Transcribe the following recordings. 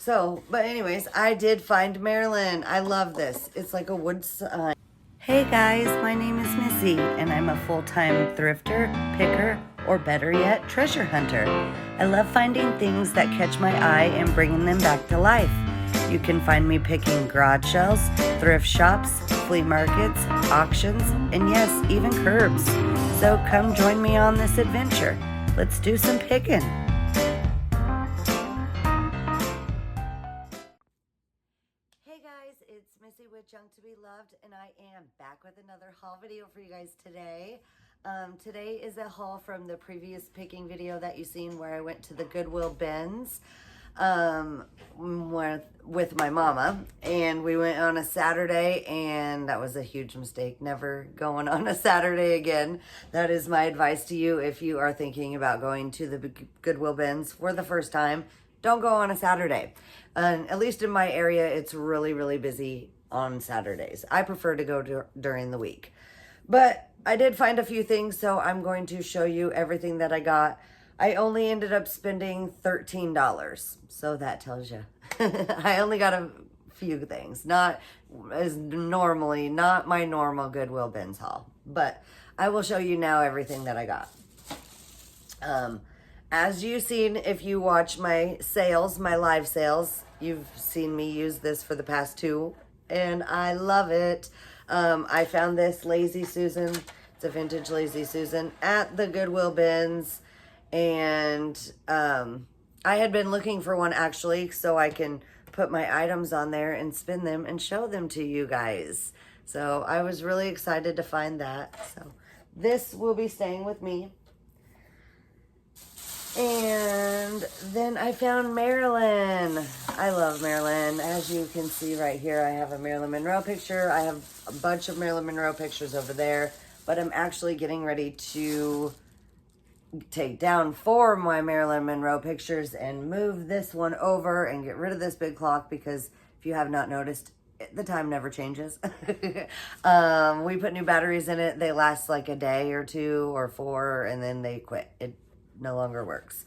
But anyways, I did find Marilyn. I love this. It's like a wood sign. Hey guys, my name is Missy, and I'm a full-time thrifter, picker, or better yet, treasure hunter. I love finding things that catch my eye and bringing them back to life. You can find me picking garage sales, thrift shops, flea markets, auctions, and yes, even curbs. So come join me on this adventure. Let's do some picking. Hey guys, it's Missy with Junk to Be Loved, and I am back with another haul video for you guys today. Today is a haul from the previous picking video that you seen where I went to the Goodwill Bins with my mama, and we went on a Saturday, and that was a huge mistake. Never going on a Saturday again. That is my advice to you if you are thinking about going to the Goodwill Bins for the first time. Don't go on a Saturday. At least in my area, it's really, really busy on Saturdays. I prefer to go during the week. But I did find a few things, so I'm going to show you everything that I got. I only ended up spending $13, so that tells you. I only got a few things, not my normal Goodwill Bins haul. But I will show you now everything that I got. As you've seen, if you watch my sales, my live sales, you've seen me use this for the past two, and I love it. I found this Lazy Susan. It's a vintage Lazy Susan at the Goodwill Bins, and I had been looking for one actually so I can put my items on there and spin them and show them to you guys. So I was really excited to find that. So this will be staying with me. And then I found Marilyn. I love Marilyn. As you can see right here, I have a Marilyn Monroe picture. I have a bunch of Marilyn Monroe pictures over there, but I'm actually getting ready to take down 4 of my Marilyn Monroe pictures and move this one over and get rid of this big clock, because if you have not noticed, the time never changes. We put new batteries in it. They last like a day or 2 or 4, and then they quit. It no longer works.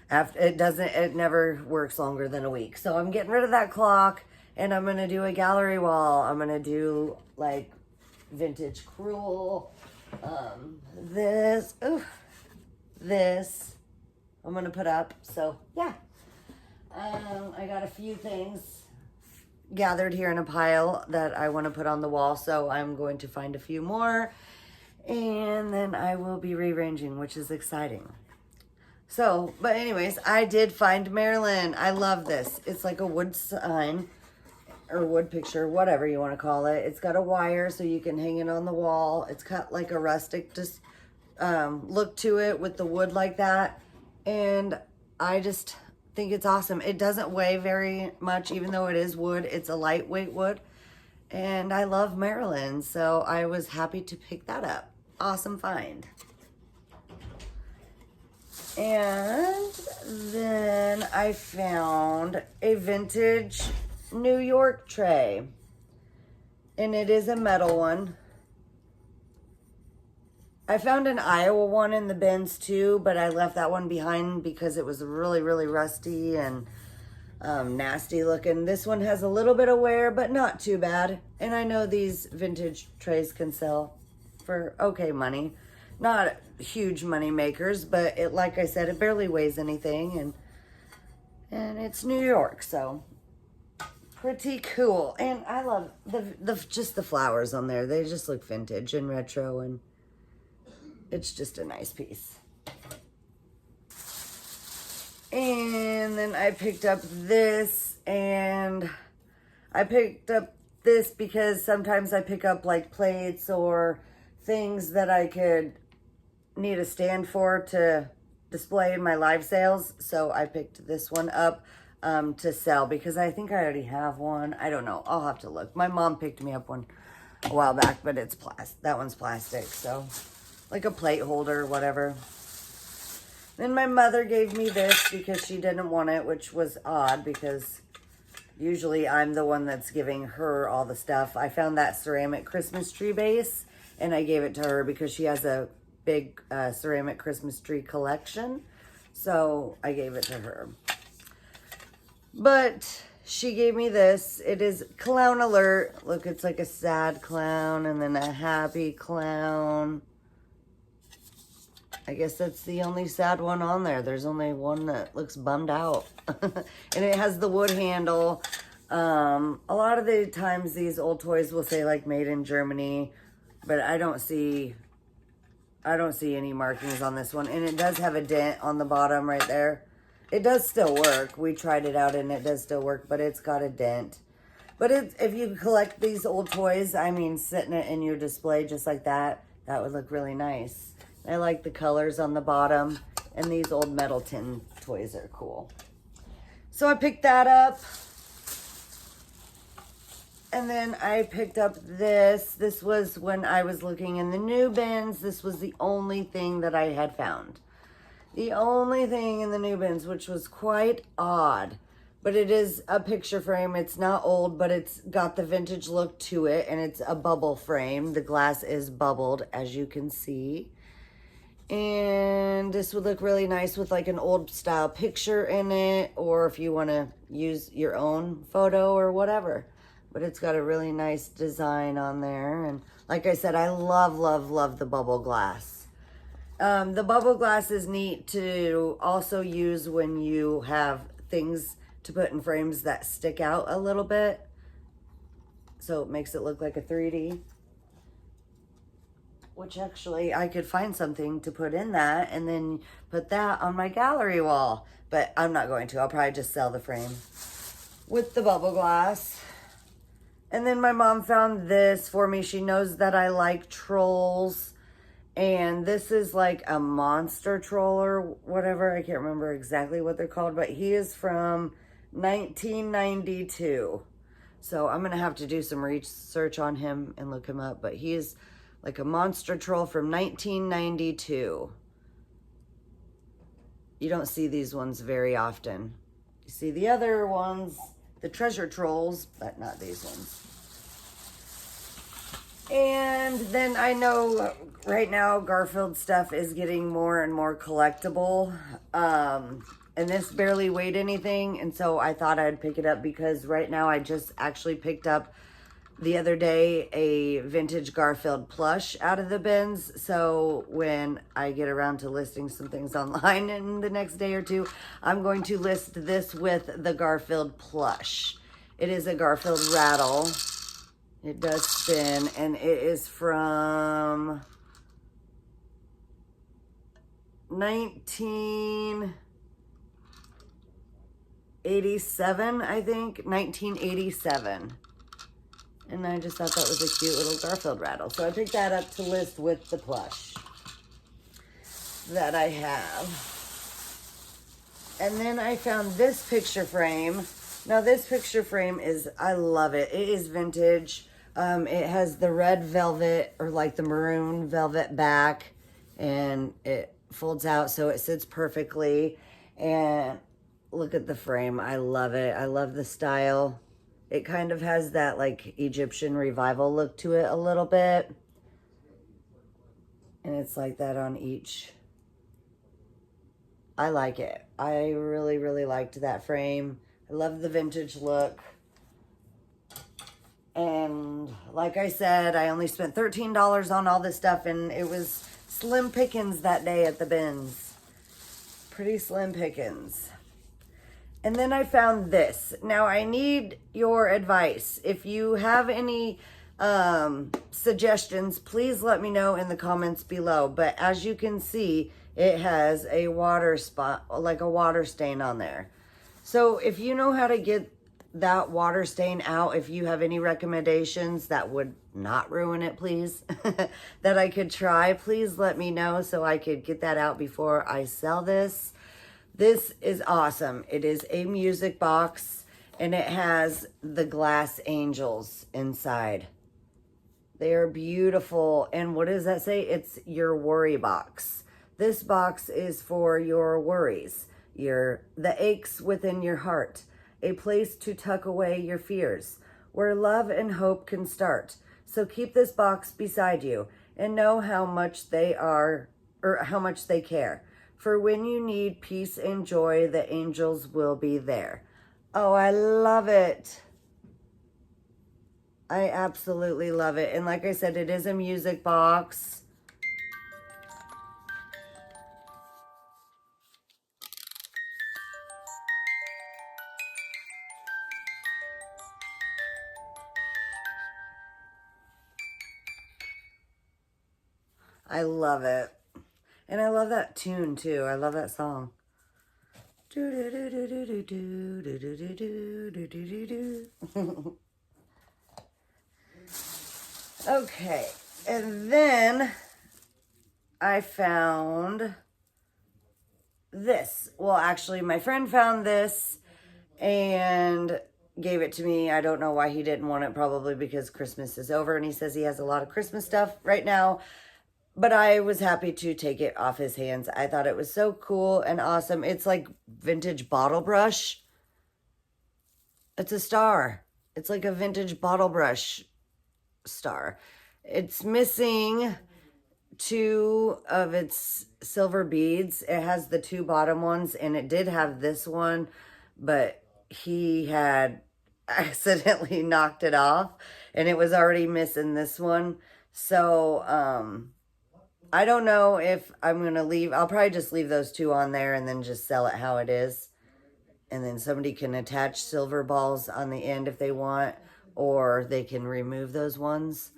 It never works longer than a week. So I'm getting rid of that clock, and I'm going to do a gallery wall. I'm going to do like vintage cruel. This I'm going to put up. So yeah, I got a few things gathered here in a pile that I want to put on the wall. So I'm going to find a few more, and then I will be rearranging, which is exciting. But anyways, I did find Marilyn. I love this. It's like a wood sign or wood picture, whatever you want to call it. It's got a wire so you can hang it on the wall. It's got like a rustic look to it with the wood like that. And I just think it's awesome. It doesn't weigh very much, even though it is wood. It's a lightweight wood. And I love Marilyn, so I was happy to pick that up. Awesome find. And then I found a vintage New York tray, and it is a metal one. I found an Iowa one in the bins too, but I left that one behind because it was really, really rusty and nasty looking. This one has a little bit of wear, but not too bad. And I know these vintage trays can sell for okay money. Not huge money makers, but it, like I said, it barely weighs anything, and it's New York, so pretty cool. And I love just the flowers on there. They just look vintage and retro, and it's just a nice piece. And then I picked up this, and I picked up this because sometimes I pick up like plates or things that I could need a stand for to display in my live sales. So I picked this one up to sell because I think I already have one. I don't know. I'll have to look. My mom picked me up one a while back, but it's plastic. That one's plastic. So like a plate holder or whatever. Then my mother gave me this because she didn't want it, which was odd because usually I'm the one that's giving her all the stuff. I found that ceramic Christmas tree base, and I gave it to her because she has a big ceramic Christmas tree collection. So I gave it to her. But she gave me this. It is Clown Alert. Look, it's like a sad clown and then a happy clown. I guess that's the only sad one on there. There's only one that looks bummed out. And it has the wood handle. A lot of the times these old toys will say like made in Germany, but I don't see any markings on this one. And it does have a dent on the bottom right there. It does still work. We tried it out and it does still work, but it's got a dent. But if you collect these old toys, I mean, sitting it in your display just like that, that would look really nice. I like the colors on the bottom, and these old metal tin toys are cool. So I picked that up. And then I picked up this. This was when I was looking in the new bins. This was the only thing that I had found. The only thing in the new bins, which was quite odd. But it is a picture frame. It's not old, but it's got the vintage look to it. And it's a bubble frame. The glass is bubbled, as you can see. And this would look really nice with like an old style picture in it. Or if you want to use your own photo or whatever. But it's got a really nice design on there. And like I said, I love, love, love the bubble glass. The bubble glass is neat to also use when you have things to put in frames that stick out a little bit. So it makes it look like a 3D. Which actually, I could find something to put in that and then put that on my gallery wall. But I'm not going to. I'll probably just sell the frame with the bubble glass. And then my mom found this for me. She knows that I like trolls. And this is like a monster troll or whatever. I can't remember exactly what they're called. But he is from 1992. So I'm going to have to do some research on him and look him up. But he is like a monster troll from 1992. You don't see these ones very often. You see the other ones, the treasure trolls, but not these ones. And then I know right now Garfield stuff is getting more and more collectible. And this barely weighed anything. And so I thought I'd pick it up because right now I just actually picked up the other day a vintage Garfield plush out of the bins. So when I get around to listing some things online in the next day or two, I'm going to list this with the Garfield plush. It is a Garfield rattle. It does spin, and it is from 1987, I think. 1987. And I just thought that was a cute little Garfield rattle. So I picked that up to list with the plush that I have. And then I found this picture frame. Now this picture frame is, I love it. It is vintage. It has the red velvet or like the maroon velvet back. And it folds out so it sits perfectly. And look at the frame. I love it. I love the style. It kind of has that like Egyptian revival look to it a little bit. And it's like that on each. I like it. I really, really liked that frame. I love the vintage look. And like I said, I only spent $13 on all this stuff. And it was slim pickings that day at the bins. Pretty slim pickings. And then I found this. Now, I need your advice. If you have any suggestions, please let me know in the comments below. But as you can see, it has a water spot, like a water stain on there. So if you know how to get that water stain out, if you have any recommendations that would not ruin it, please, that I could try, please let me know so I could get that out before I sell this. This is awesome. It is a music box and it has the glass angels inside. They are beautiful. And what does that say? It's your worry box. This box is for your worries, the aches within your heart, a place to tuck away your fears, where love and hope can start. So keep this box beside you and know how much they are, or how much they care. For when you need peace and joy, the angels will be there. Oh, I love it. I absolutely love it. And like I said, it is a music box. I love it. And I love that tune too. I love that song. Okay. And then I found this. Well, actually, my friend found this and gave it to me. I don't know why he didn't want it, probably because Christmas is over and he says he has a lot of Christmas stuff right now. But I was happy to take it off his hands. I thought it was so cool and awesome. It's like vintage bottle brush. It's a star. It's like a vintage bottle brush star. It's missing two of its silver beads. It has the two bottom ones, and it did have this one, but he had accidentally knocked it off, and it was already missing this one. So, I don't know if I'm going to leave. I'll probably just leave those two on there and then just sell it how it is. And then somebody can attach silver balls on the end if they want, or they can remove those ones.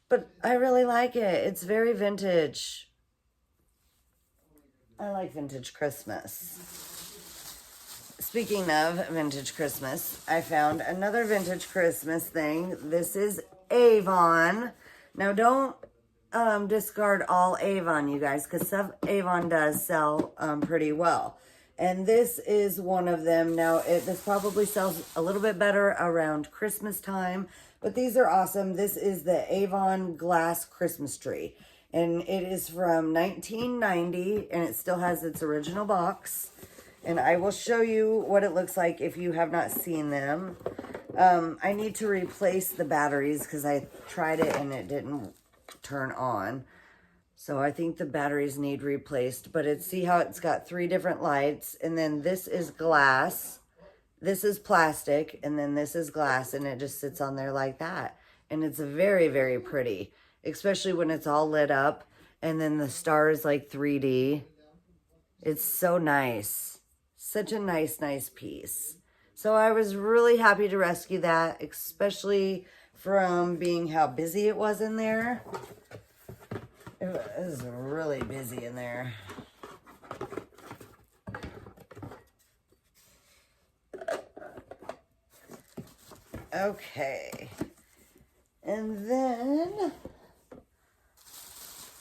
But I really like it. It's very vintage. I like vintage Christmas. Speaking of vintage Christmas, I found another vintage Christmas thing. This is Avon. Now, don't discard all Avon, you guys, because some Avon does sell pretty well. And this is one of them. Now, this probably sells a little bit better around Christmas time, but these are awesome. This is the Avon glass Christmas tree, and it is from 1990, and it still has its original box. And I will show you what it looks like if you have not seen them. I need to replace the batteries because I tried it and it didn't turn on. So I think the batteries need replaced, but see how it's got 3 different lights, and then this is glass, this is plastic, and then this is glass, and it just sits on there like that. And it's very, very pretty, especially when it's all lit up, and then the star is like 3D. It's so nice. Such a nice, nice piece. So I was really happy to rescue that, especially from being how busy it was in there. It was really busy in there. Okay. And then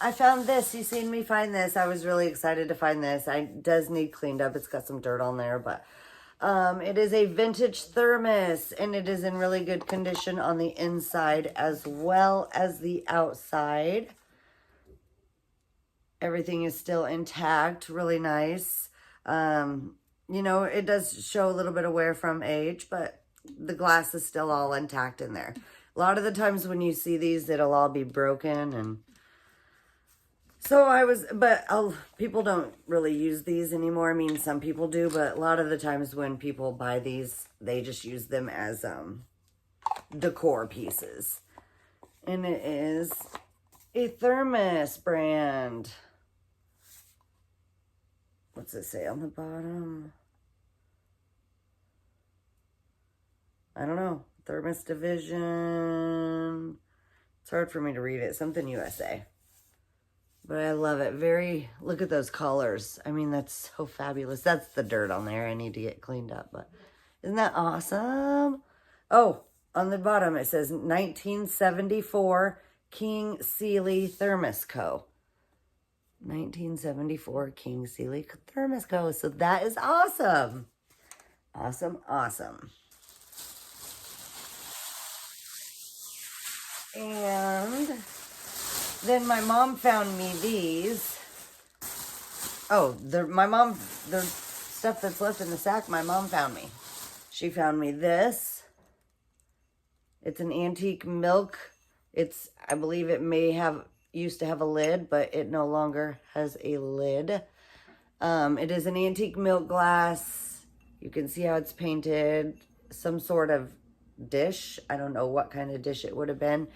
I found this. You seen me find this. I was really excited to find this. It does need cleaned up. It's got some dirt on there, but it is a vintage thermos, and it is in really good condition on the inside as well as the outside. Everything is still intact, really nice. You know, it does show a little bit of wear from age, but the glass is still all intact in there. A lot of the times when you see these, it'll all be broken. And so people don't really use these anymore. I mean, some people do, but a lot of the times when people buy these, they just use them as decor pieces. And it is a Thermos brand. What's it say on the bottom? I don't know. Thermos Division. It's hard for me to read it. Something USA. But I love it. Look at those colors. I mean, that's so fabulous. That's the dirt on there. I need to get cleaned up. But isn't that awesome? Oh, on the bottom it says 1974 King Sealy Thermos Co. 1974 King Sealy Thermos Co. So that is awesome. Awesome, awesome. And then my mom found me these. Oh, the stuff that's left in the sack, my mom found me. She found me this. It's an antique milk. I believe it used to have a lid, but it no longer has a lid. It is an antique milk glass. You can see how it's painted. Some sort of dish. I don't know what kind of dish it would have been.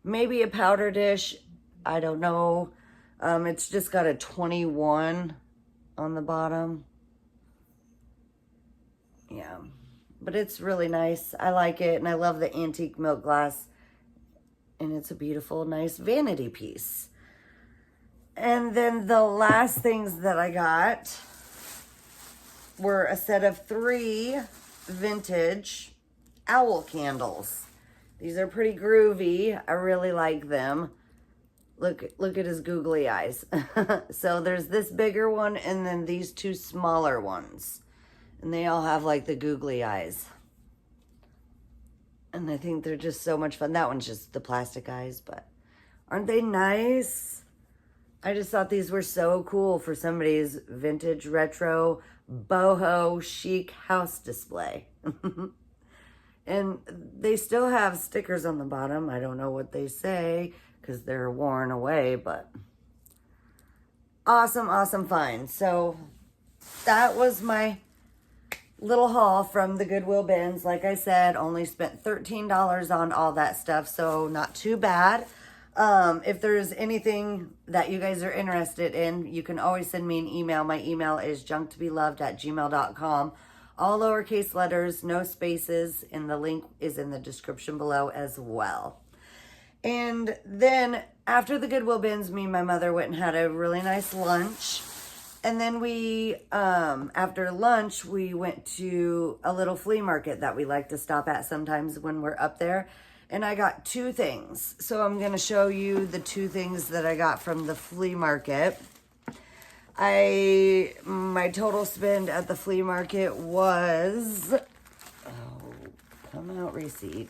Maybe a powder dish. I don't know. It's just got a 21 on the bottom. Yeah, but it's really nice. I like it, and I love the antique milk glass. And it's a beautiful, nice vanity piece. And then the last things that I got were a set of 3 vintage owl candles. These are pretty groovy. I really like them. Look at his googly eyes. So there's this bigger one and then these 2 smaller ones. And they all have like the googly eyes. And I think they're just so much fun. That one's just the plastic eyes, but aren't they nice? I just thought these were so cool for somebody's vintage retro boho chic house display. And they still have stickers on the bottom. I don't know what they say because they're worn away, but awesome, awesome find. So that was my little haul from the Goodwill Bins. Like I said, only spent $13 on all that stuff, so not too bad. If there's anything that you guys are interested in, you can always send me an email. My email is junktobeloved@gmail.com. All lowercase letters, no spaces, and the link is in the description below as well. And then after the Goodwill Bins, me and my mother went and had a really nice lunch. And then we, after lunch, we went to a little flea market that we like to stop at sometimes when we're up there. And I got 2 things. So I'm going to show you the 2 things that I got from the flea market. My total spend at the flea market was, come out receipt,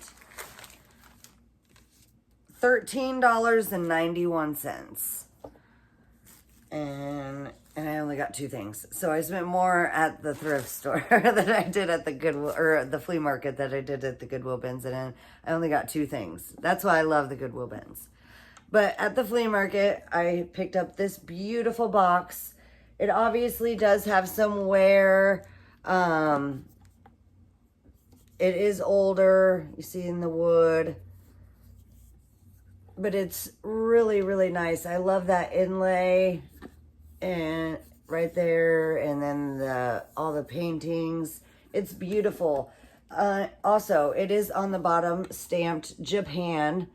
$13.91. And I only got 2 things. So I spent more at the thrift store than I did at the Goodwill, or the flea market that I did at the Goodwill Bins. And I only got 2 things. That's why I love the Goodwill Bins. But at the flea market, I picked up this beautiful box. It obviously does have some wear. It is older. You see in the wood. But it's really, really nice. I love that inlay and right there, and then all the paintings. It's beautiful. Also, it is on the bottom stamped Japan,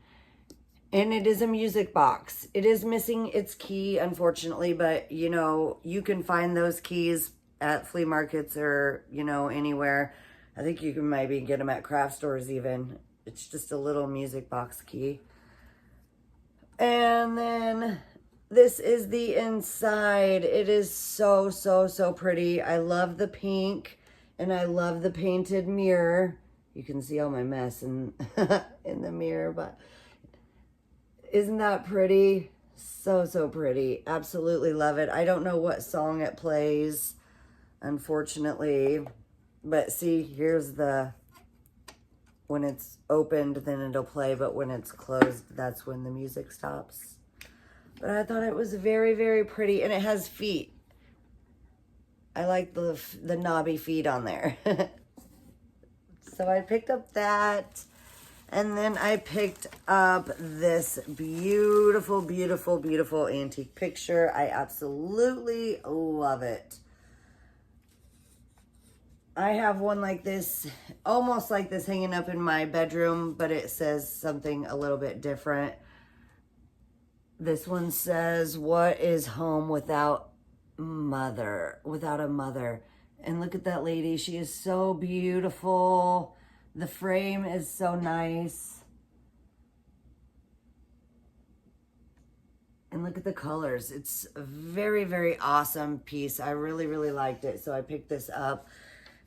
and it is a music box. It is missing its key, unfortunately, but you know, you can find those keys at flea markets or, you know, anywhere. I think you can maybe get them at craft stores even. It's just a little music box key. And then this is the inside. It is so, so, so pretty. I love the pink and I love the painted mirror. You can see all my mess in the mirror, but isn't that pretty? So, so pretty. Absolutely love it. I don't know what song it plays, unfortunately, but see, here's when it's opened, then it'll play, but when it's closed, that's when the music stops. But I thought it was very, very pretty, and it has feet. I like the knobby feet on there. So I picked up that, and then I picked up this beautiful, beautiful, beautiful antique picture. I absolutely love it. I have one like this, almost like this, hanging up in my bedroom, but it says something a little bit different. This one says, "What is home without a mother?" And look at that lady. She is so beautiful. The frame is so nice. And look at the colors. It's a very, very awesome piece. I really, really liked it, so I picked this up.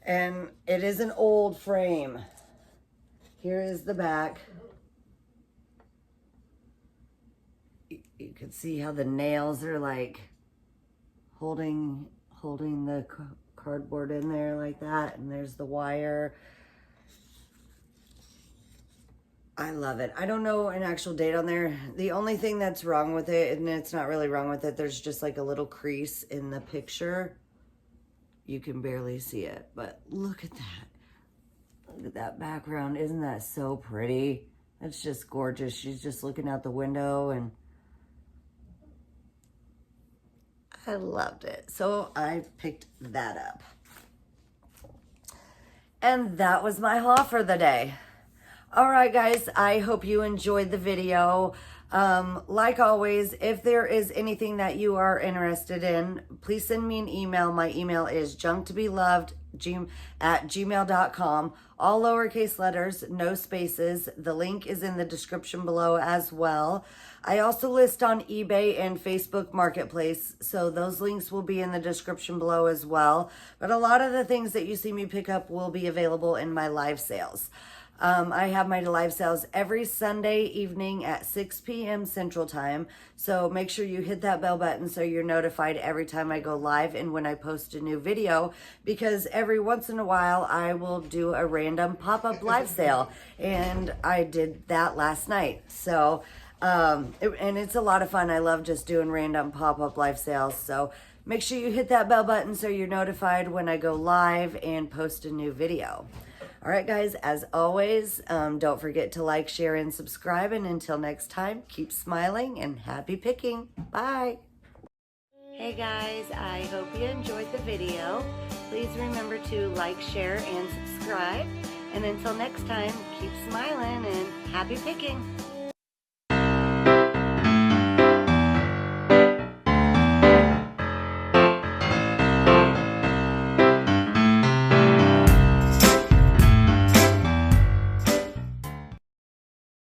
And it is an old frame. Here is the back. You can see how the nails are like holding the cardboard in there like that. And there's the wire. I love it. I don't know an actual date on there. The only thing that's wrong with it, and it's not really wrong with it, there's just like a little crease in the picture. you can barely see it, but look at that. Look at that background. Isn't that so pretty? That's just gorgeous. She's just looking out the window, and I loved it. So I picked that up. And that was my haul for the day. All right, guys, I hope you enjoyed the video. Like always, if there is anything that you are interested in, please send me an email. My email is junktobeloved@gmail.com. All lowercase letters, no spaces. The link is in the description below as well. I also list on eBay and Facebook Marketplace, so those links will be in the description below as well. But a lot of the things that you see me pick up will be available in my live sales. I have my live sales every Sunday evening at 6 p.m. Central Time. So make sure you hit that bell button so you're notified every time I go live and when I post a new video, because every once in a while I will do a random pop-up live sale. And I did that last night. So, and it's a lot of fun. I love just doing random pop-up live sales. So make sure you hit that bell button so you're notified when I go live and post a new video. All right, guys, as always, don't forget to like, share, and subscribe. And until next time, keep smiling and happy picking. Bye. Hey, guys, I hope you enjoyed the video. Please remember to like, share, and subscribe. And until next time, keep smiling and happy picking.